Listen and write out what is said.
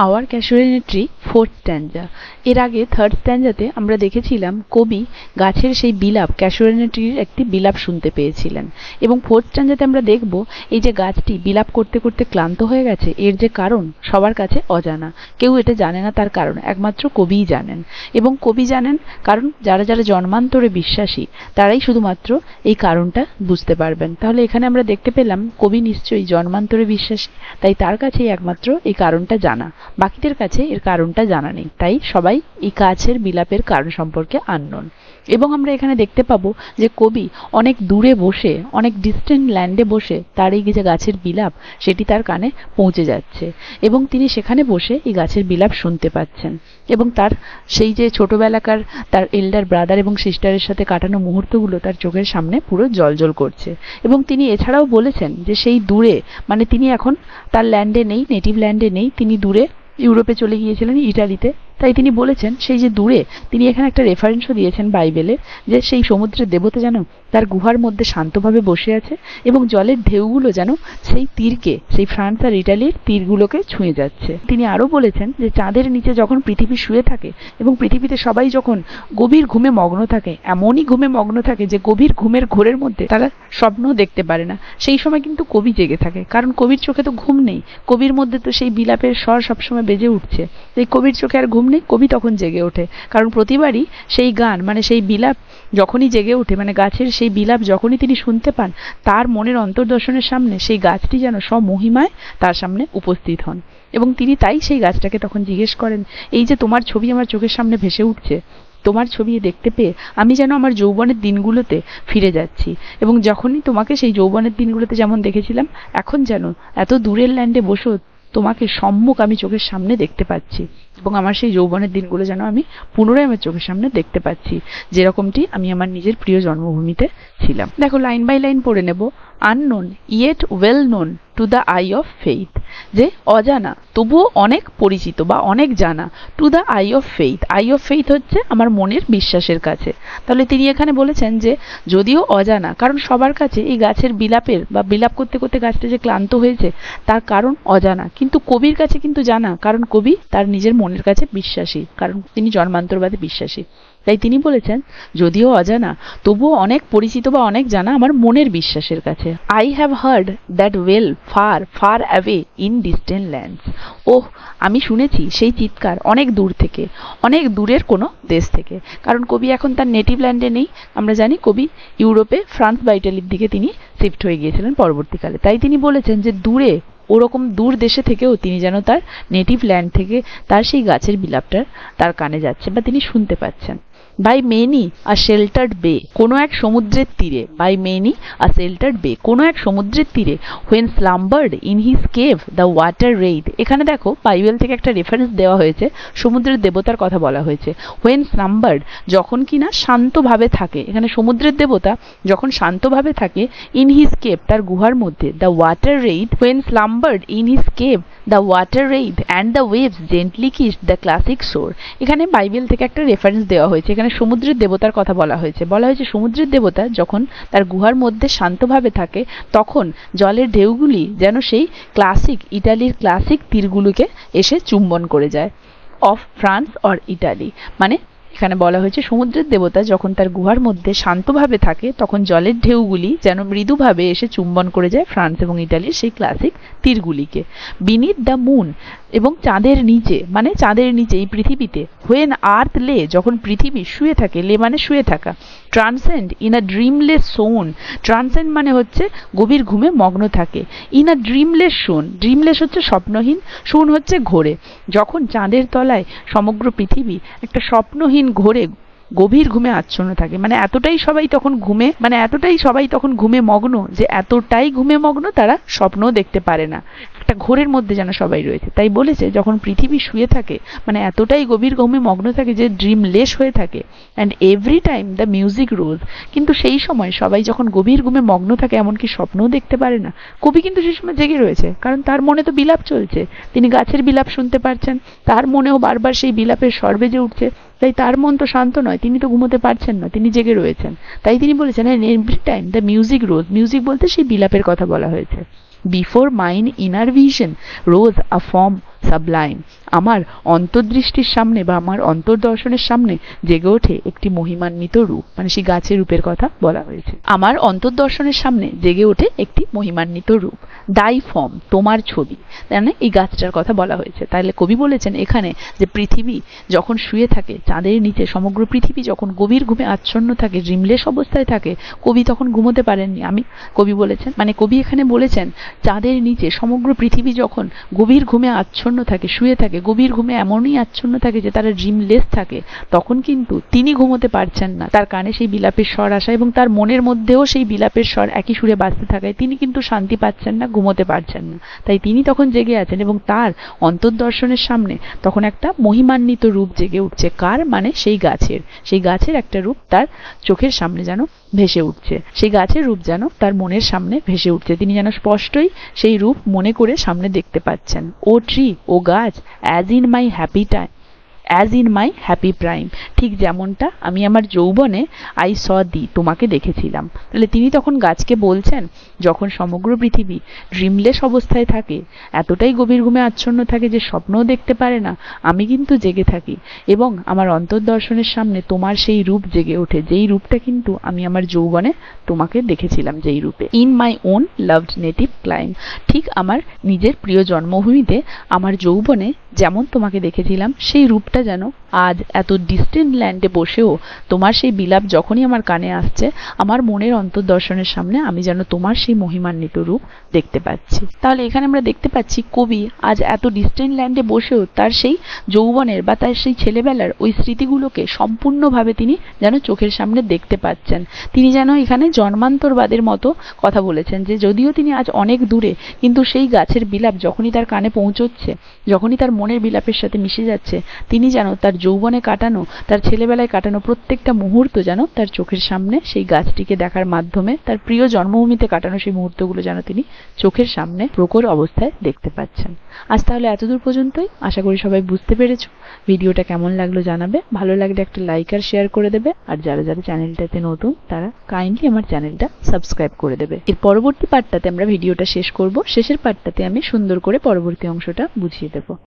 Hour casualty tree fourth stanza. এর আগে third স্ট্যাঞ্জাতে আমরা দেখেছিলাম কবি গাছের সেই বিলাপ ক্যাসুয়ালিটি ট্রির একটি বিলাপ শুনতে পেয়েছিলেন, এবং ফোর্থ স্ট্যাঞ্জাতে আমরা দেখব এই যে গাছটি বিলাপ করতে করতে ক্লান্ত হয়ে গেছে, এর যে কারণ সবার কাছে অজানা, কেউ এটা জানে না তার কারণ, একমাত্র কবিই জানেন। এবং কবি জানেন কারণ যারা যারা জন্মান্তরে বিশ্বাসী তারাই শুধুমাত্র এই কারণটা বুঝতে পারবেন। তাহলে এখানে আমরা দেখতে পেলাম কবি নিশ্চয়ই জন্মান্তরে বিশ্বাসী, তাই তার কাছেই একমাত্র এই কারণটা জানা, বাকিদের কাছে এর কারণটা জানা নেই, তাই সবাই এই গাছের বিলাপের কারণ সম্পর্কে আননোন। এবং আমরা এখানে দেখতে পাবো যে কবি অনেক দূরে বসে, অনেক ডিস্টেন্ট ল্যান্ডে বসে তার এই যে গাছের বিলাপ সেটি তার কানে পৌঁছে যাচ্ছে, এবং তিনি সেখানে বসে এই গাছের বিলাপ শুনতে পাচ্ছেন, এবং তার সেই যে ছোটবেলাকার তার এল্ডার ব্রাদার এবং সিস্টারের সাথে কাটানো মুহূর্তগুলো তার চোখের সামনে পুরো জ্বলজ্বল করছে। এবং তিনি এছাড়াও বলেছেন যে সেই দূরে, মানে তিনি এখন তার ল্যান্ডে নেই, নেটিভ ল্যান্ডে নেই, তিনি দূরে ইউরোপে চলে গিয়েছিলেন, ইটালিতে। তাই তিনি বলেছেন সেই যে দূরে, তিনি এখানে একটা রেফারেন্সও দিয়েছেন বাইবেলে, যে সেই সমুদ্রের দেবতা যেন তার গুহার মধ্যে শান্তভাবে বসে আছে, এবং জলের ঢেউগুলো যেন সেই তীরকে, সেই ফ্রান্স আর ইটালির তীরগুলোকে ছুঁয়ে যাচ্ছে। তিনি আরও বলেছেন যে চাঁদের নিচে যখন পৃথিবী শুয়ে থাকে এবং পৃথিবীতে সবাই যখন গভীর ঘুমে মগ্ন থাকে, এমনই ঘুমে মগ্ন থাকে যে গভীর ঘুমের ঘোরের মধ্যে তারা স্বপ্নও দেখতে পারে না, সেই সময় কিন্তু কবি জেগে থাকে, কারণ কবির চোখে তো ঘুম নেই, কবির মধ্যে তো সেই বিলাপের স্বর সবসময় বেজে উঠছে। এই কবির চোখে আর ঘুম নেই, কবি তখন জেগে ওঠে, কারণ প্রতিবারই সেই গান, মানে সেই বিলাপ যখনই জেগে ওঠে, মানে গাছের সেই বিলাপ যখনই তিনি শুনতে পান, তার মনের অন্তর্দর্শনের সামনে সেই গাছটি যেন স্বমহিমায় তার সামনে উপস্থিত হন। এবং তিনি তাই সেই গাছটাকে তখন জিজ্ঞেস করেন, এই যে তোমার ছবি আমার চোখের সামনে ভেসে উঠছে, তোমার ছবি দেখতে পেয়ে আমি যেন আমার যৌবনের দিনগুলোতে ফিরে যাচ্ছি, এবং যখনই তোমাকে সেই যৌবনের দিনগুলোতে যেমন দেখেছিলাম, এখন যেন এত দূরের ল্যান্ডে বসেও তোমাকে সম্মুখ আমি চোখের সামনে দেখতে পাচ্ছি, এবং আমার সেই যৌবনের দিনগুলো যেন আমি পুনরায় আমার চোখের সামনে দেখতে পাচ্ছি, যেরকমটি আমি আমার নিজের প্রিয় জন্মভূমিতে ছিলাম। দেখো, লাইন বাই লাইন পড়ে নেব। Unknown yet well known to the I of faith, যে অজানা তবুও অনেক পরিচিত বা অনেক জানা, to the I of faith. I of faith হচ্ছে আমার মনের বিশ্বাসের কাছে। তাহলে তিনি এখানে বলেছেন যে যদিও অজানা, কারণ সবার কাছে এই গাছের বিলাপের বা বিলাপ করতে করতে গাছটা যে ক্লান্ত হয়েছে তার কারণ অজানা, কিন্তু কবির কাছে কিন্তু জানা, কারণ কবি তার নিজের মনের কাছে বিশ্বাসী, কারণ তিনি জন্মান্তরবাদে বিশ্বাসী। তাই তিনি বলেছেন যদিও অজানা তবুও অনেক পরিচিত বা অনেক জানা আমার মনের বিশ্বাসের কাছে। I have heard that well far far away in distant lands. Oh, আমি শুনেছি সেই চিৎকার অনেক দূর থেকে, অনেক দূরের কোনো দেশ থেকে, কারণ কবি এখন তার নেটিভ ল্যান্ডে নেই। আমরা জানি কবি ইউরোপে ফ্রান্স বা ইটালির দিকে তিনি শিফট হয়ে গিয়েছিলেন পরবর্তীকালে। তাই তিনি বলেছেন যে দূরে, ওরকম দূর দেশে থেকেও তিনি যেন তার নেটিভ ল্যান্ড থেকে তার সেই গাছের বিলাপটা তার কানে যাচ্ছে বা তিনি শুনতে পাচ্ছেন। বাই মেনি আ শেল্টার্ড বে, কোনো এক সমুদ্রের তীরে, বাই মেনি আ শেল্টার্ড বে, কোনো এক সমুদ্রের তীরে, when slumbered in his cave the water raid. এখানে দেখো বাইবেল থেকে একটা রেফারেন্স দেওয়া হয়েছে, সমুদ্রের দেবতার কথা বলা হয়েছে। হোয়েন স্লাম্বার্ড, যখন কিনা শান্তভাবে থাকে, এখানে সমুদ্রের দেবতা যখন শান্তভাবে থাকে, ইন হিজ কেভ, তার গুহার মধ্যে, the water raid, when slumbered in his cave the water raid and the waves gently kissed the classic shore. এখানে বাইবেল থেকে একটা রেফারেন্স দেওয়া হয়েছে, এখানে সমুদ্রের দেবতার কথা বলা হয়েছে। সমুদ্রের দেবতা যখন তার গুহার মধ্যে শান্তভাবে থাকে, তখন জলের ঢেউগুলি যেন সেই ক্লাসিক ইটালির ক্লাসিক তীরগুলোকে এসে চুম্বন করে যায়, অফ ফ্রান্স অর ইটালি। মানে এখানে বলা হয়েছে সমুদ্রের দেবতা যখন তার গুহার মধ্যে শান্তভাবে থাকে, তখন জলের ঢেউগুলি যেন মৃদুভাবে এসে চুম্বন করে যায় ফ্রান্স এবং ইটালির সেই ক্লাসিক তীরগুলিকে। বিনিথ দ্য মুন, এবং চাঁদের নিচে, মানে চাঁদের নিচে এই পৃথিবীতে, হোয়েন আর্থ লে, যখন পৃথিবী শুয়ে থাকে, লে মানে শুয়ে থাকা, transcend in a dreamless swoon, transcend মানে হচ্ছে গভীর ঘুমে মগ্ন থাকে, ইন আ ড্রিমলেস সোন, ড্রিমলেস হচ্ছে স্বপ্নহীন, সোন হচ্ছে ঘোরে, যখন চাঁদের তলায় সমগ্র পৃথিবী একটা স্বপ্নহীন ঘোরে গভীর ঘুমে আচ্ছন্ন থাকে, মানে এতটাই সবাই তখন ঘুমে মগ্ন যে এতটাই ঘুমে মগ্ন তারা স্বপ্নও দেখতে পারে না, একটা ঘোরের মধ্যে যেন সবাই রয়েছে। তাই বলেছে যখন পৃথিবী শুয়ে থাকে, মানে এতটাই গভীর ঘুমে মগ্ন থাকে যে ড্রিমলেস হয়ে থাকে, and every time the music rose, কিন্তু সেই সময় সবাই যখন গভীর ঘুমে মগ্ন থাকে, এমনকি স্বপ্নও দেখতে পারে না, কবি কিন্তু সেই সময় জেগে রয়েছে, কারণ তার মনে তো বিলাপ চলছে, তিনি গাছের বিলাপ শুনতে পারছেন, তার মনেও বারবার সেই বিলাপের স্বর বেজে উঠছে, তাই তার মন তো শান্ত নয়, তিনি তো ঘুমোতে পারছেন না, তিনি জেগে রয়েছেন। তাই তিনি বলেছেন every time the music rose, music বলতে সেই বিলাপের কথা বলা হয়েছে। বিফোর মাইন ইনার ভিশন রোজ আ ফর্ম সাবলাইম, আমার অন্তর্দৃষ্টির সামনে বা আমার অন্তর্দর্শনের সামনে জেগে ওঠে একটি মহিমান্বিত রূপ, মানে সেই গাছের রূপের কথা বলা হয়েছে। আমার অন্তর্দর্শনের সামনে জেগে ওঠে একটি মহিমান্বিত রূপ, দাই ফর্ম, তোমার ছবি, মানে এই গাছটার কথা বলা হয়েছে। তাহলে কবি বলেছেন এখানে যে পৃথিবী যখন শুয়ে থাকে চাঁদের নিচে, সমগ্র পৃথিবী যখন গভীর ঘুমে আচ্ছন্ন থাকে, ড্রিমলেস অবস্থায় থাকে, কবি তখন ঘুমোতে পারেননি। কবি বলেছেন, মানে কবি এখানে বলেছেন চাঁদের নিচে সমগ্র পৃথিবী যখন গভীর ঘুমে আচ্ছন্ন থাকে, শুয়ে থাকে, গভীর ঘুমে এমনই আচ্ছন্ন থাকে যে তারা ড্রিমলেস থাকে, তখন কিন্তু তিনি ঘুমোতে পারছেন না। তার কানে সেই বিলাপের স্বর আসা এবং তার মনের মধ্যেও সেই বিলাপের স্বর একই সুরে বাজতে থাকায় তিনি কিন্তু শান্তি পাচ্ছেন না, ঘুমোতে পারছেন না। তাই তিনি তখন জেগে আছেন এবং তার অন্তর্দর্শনের সামনে তখন একটা মহিমান্বিত রূপ জেগে উঠছে। কার? মানে সেই গাছের। সেই গাছের একটা রূপ তার চোখের সামনে যেন ভেসে উঠছে, সেই গাছের রূপ যেন তার মনের সামনে ভেসে উঠছে। তিনি যেন স্পষ্টই সেই রূপ মনে করে সামনে দেখতে পাচ্ছেন। ও ট্রি, ও গাছ, as in my happy time, as in my happy prime, ঠিক যেমনটা আমি আমার যৌবনে আই স দি, তোমাকে দেখেছিলাম। তাহলে তিনি তখন গাছকে বলছেন, যখন সমগ্র পৃথিবী ড্রিমলেস অবস্থায় থাকে, এতটাই গভীর ঘুমে আচ্ছন্ন থাকে যে স্বপ্নও দেখতে পারে না, আমি কিন্তু জেগে থাকি এবং আমার অন্তর্দর্শনের সামনে তোমার সেই রূপ জেগে ওঠে, যেই রূপটা কিন্তু আমি আমার যৌবনে তোমাকে দেখেছিলাম, যেই রূপে। In my own loved native clime, ঠিক আমার নিজের প্রিয় জন্মভূমিতে আমার যৌবনে যেমন তোমাকে দেখেছিলাম, সেই রূপটা যেন আজ এত ডিস্টেন্ট ল্যান্ডে বসেও তোমার সেই বিলাপ যখনই আমার কানে আসছে, আমার মনের অন্তর্দর্শনের সামনে আমি যেন তোমার সেই মহিমান্বিত রূপ দেখতে পাচ্ছি। তাহলে এখানে আমরা দেখতে পাচ্ছি কবি আজ এত ডিস্টেন্ট ল্যান্ডে বসেও তার সেই যৌবনের বা তার সেই ছেলেবেলার ওই স্মৃতিগুলোকে সম্পূর্ণভাবে তিনি যেন চোখের সামনে দেখতে পাচ্ছেন। তিনি যেন এখানে জন্মান্তরবাদের মতো কথা বলেছেন যে যদিও তিনি আজ অনেক দূরে, কিন্তু সেই গাছের বিলাপ যখনই তার কানে পৌঁছচ্ছে, যখনই তার মনের বিলাপের সাথে মিশে যাচ্ছে, তিনি যেন তার যৌবনে কাটানো, তার ছেলেবেলায় কাটানো প্রত্যেকটা মুহূর্ত যেন তার চোখের সামনে সেই গাছটিকে দেখার মাধ্যমে তার প্রিয় জন্মভূমিতে কাটানো সেই মুহূর্তগুলো যেন তিনি চোখের সামনে প্রখর অবস্থায় দেখতে পাচ্ছেন। আজ তাহলে এতদূর পর্যন্তই, আশা করি সবাই বুঝতে পেরেছো। ভিডিওটা কেমন লাগলো জানাবে, ভালো লাগলে একটা লাইক আর শেয়ার করে দেবে, আর যারা যারা চ্যানেলটাতে নতুন তারা কাইন্ডলি আমার চ্যানেলটা সাবস্ক্রাইব করে দেবে। এর পরবর্তী পার্টটাতে আমরা ভিডিওটা শেষ করব, শেষের পার্টটাতে আমি সুন্দর করে পরবর্তী অংশটা বুঝিয়ে দেবো।